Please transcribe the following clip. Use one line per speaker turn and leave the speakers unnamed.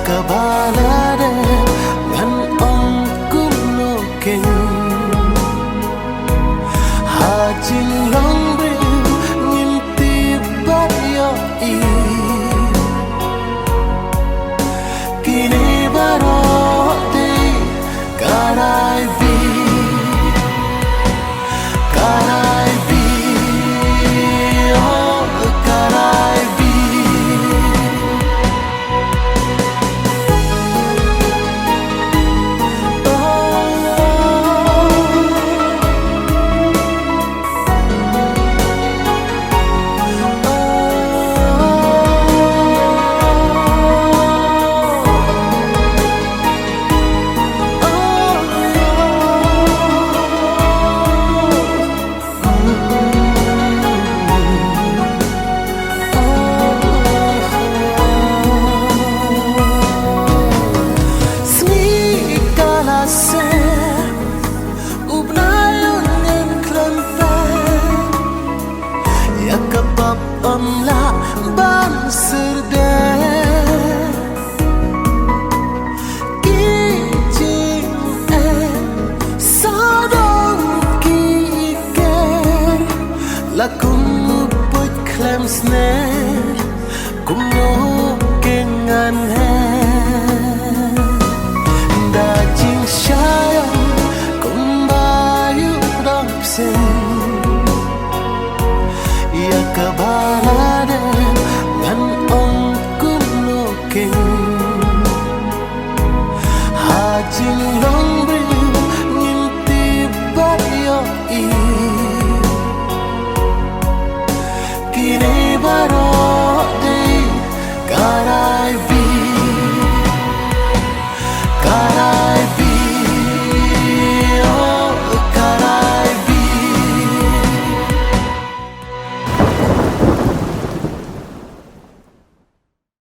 Kabalade ngan ong kumnoking hajin longbe nginti bayo I kini barote karai bi oh karai bi Amla ban serde kijing sadong ki iker la kum put clams ne kum no kengan he da jing shaya kum bayu dong sen ya kabalade ngan ong kumnoking hajin